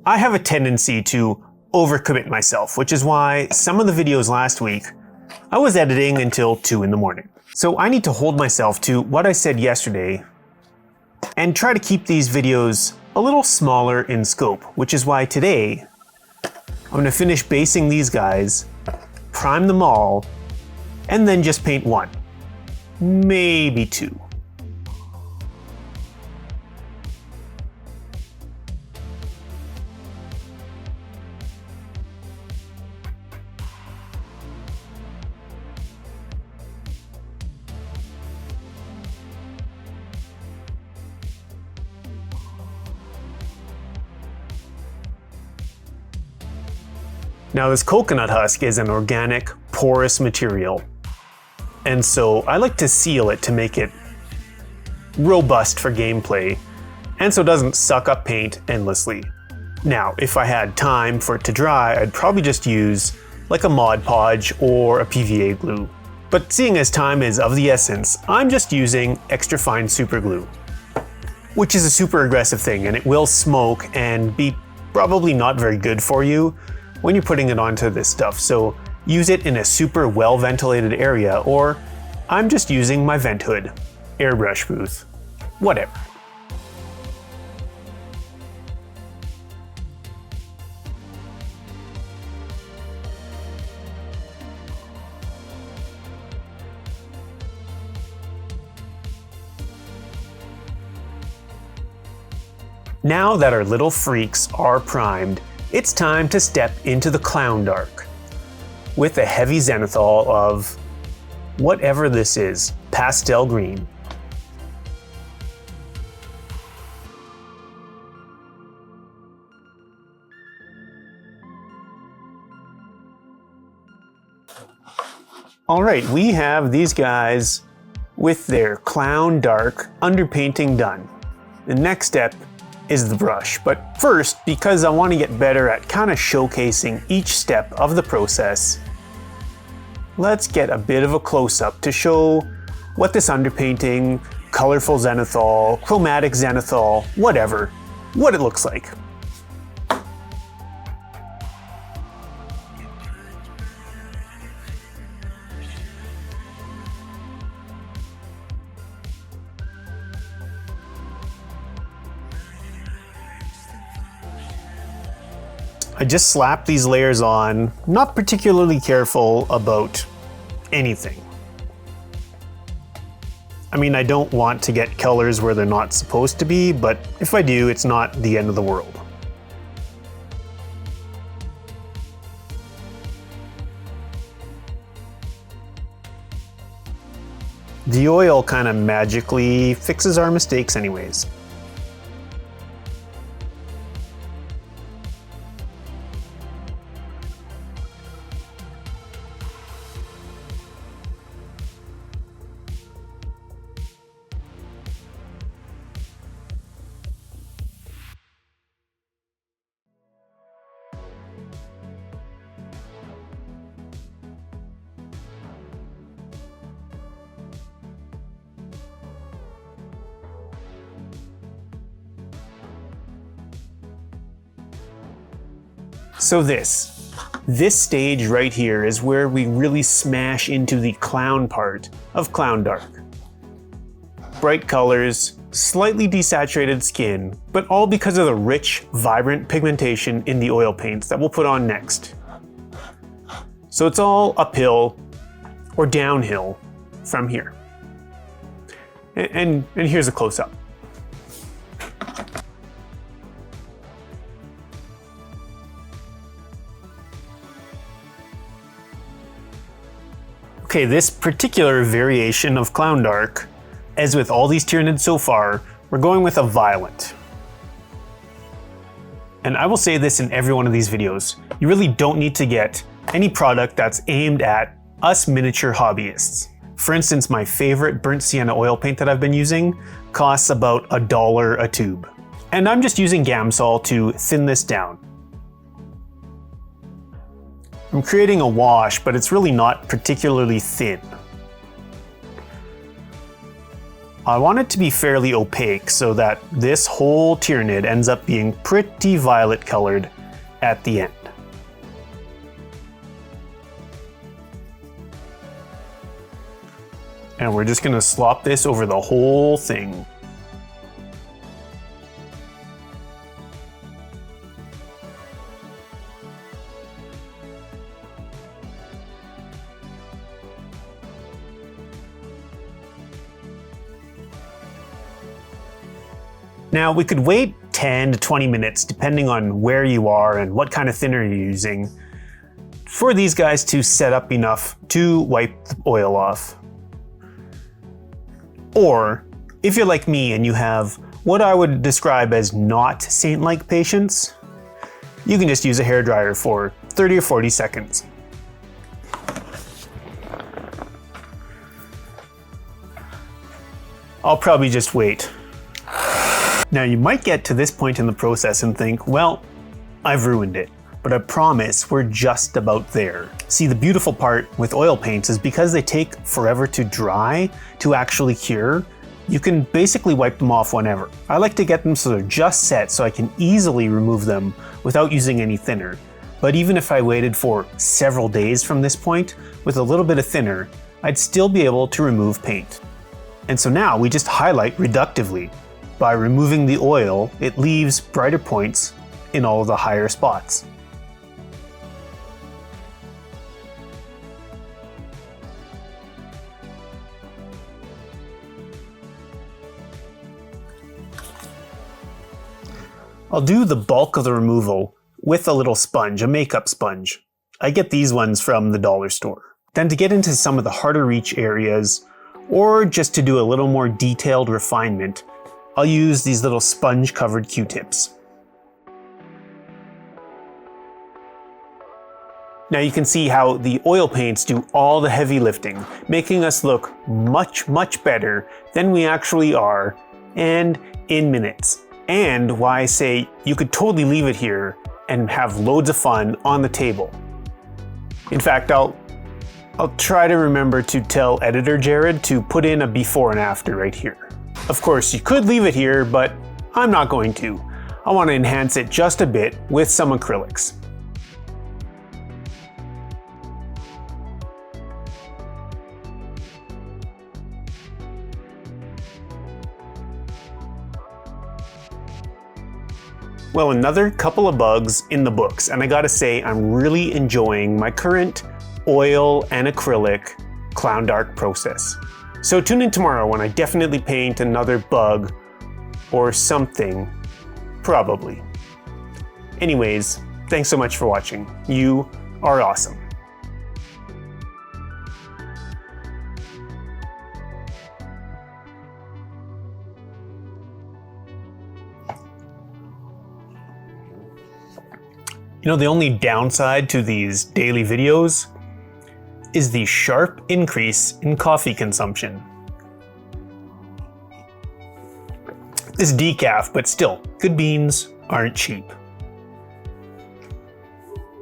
I have a tendency to overcommit myself, which is why some of the videos last week I was editing until 2 in the morning. So I need to hold myself to what I said yesterday and try to keep these videos a little smaller in scope, which is why today I'm going to finish basing these guys, prime them all, and then just paint one, maybe two. Now this coconut husk is an organic, porous material, and so I like to seal it to make it robust for gameplay, and so it doesn't suck up paint endlessly. Now, if I had time for it to dry, I'd probably just use like a Mod Podge or a PVA glue. But seeing as time is of the essence, I'm just using extra fine super glue, which is a super aggressive thing, and it will smoke and be probably not very good for you when you're putting it onto this stuff, so use it in a super well ventilated area, or I'm just using my vent hood, airbrush booth, whatever. Now that our little freaks are primed, it's time to step into the ClownDark with a heavy Zenithal of whatever this is, pastel green. Alright, we have these guys with their ClownDark underpainting done. The next step is the brush, but first, because I want to get better at kind of showcasing each step of the process, let's get a bit of a close-up to show what this underpainting, colorful Zenithal, chromatic Zenithal, whatever, what it looks like. I just slap these layers on, not particularly careful about anything. I mean, I don't want to get colors where they're not supposed to be, but if I do, it's not the end of the world. The oil kind of magically fixes our mistakes anyways. So this stage right here is where we really smash into the clown part of ClownDark. Bright colors, slightly desaturated skin, but all because of the rich, vibrant pigmentation in the oil paints that we'll put on next. So it's all uphill or downhill from here. And here's a close-up. Okay, this particular variation of ClownDark, as with all these Tyranids so far, we're going with a violet. And I will say this in every one of these videos, you really don't need to get any product that's aimed at us miniature hobbyists. For instance, my favorite burnt sienna oil paint that I've been using costs about $1 a tube. And I'm just using Gamsol to thin this down. I'm creating a wash, but it's really not particularly thin. I want it to be fairly opaque so that this whole Tyranid ends up being pretty violet colored at the end. And we're just gonna slop this over the whole thing. Now we could wait 10 to 20 minutes depending on where you are and what kind of thinner you're using for these guys to set up enough to wipe the oil off. Or if you're like me and you have what I would describe as not saint-like patience, you can just use a hairdryer for 30 or 40 seconds. I'll probably just wait. Now you might get to this point in the process and think, well, I've ruined it, but I promise we're just about there. See, the beautiful part with oil paints is because they take forever to dry, to actually cure, you can basically wipe them off whenever. I like to get them so they're just set so I can easily remove them without using any thinner. But even if I waited for several days from this point, with a little bit of thinner, I'd still be able to remove paint. And so now we just highlight reductively. By removing the oil, it leaves brighter points in all of the higher spots. I'll do the bulk of the removal with a little sponge, a makeup sponge. I get these ones from the dollar store. Then to get into some of the harder reach areas, or just to do a little more detailed refinement, I'll use these little sponge-covered Q-tips. Now you can see how the oil paints do all the heavy lifting, making us look much, much better than we actually are, and in minutes. And why I say you could totally leave it here and have loads of fun on the table. In fact, I'll try to remember to tell editor Jared to put in a before and after right here. Of course, you could leave it here, but I'm not going to. I want to enhance it just a bit with some acrylics. Well, another couple of bugs in the books, and I gotta say I'm really enjoying my current oil and acrylic ClownDark process. So tune in tomorrow when I definitely paint another bug or something, probably. Anyways, thanks so much for watching. You are awesome. You know, the only downside to these daily videos is the sharp increase in coffee consumption. It's decaf, but still, good beans aren't cheap.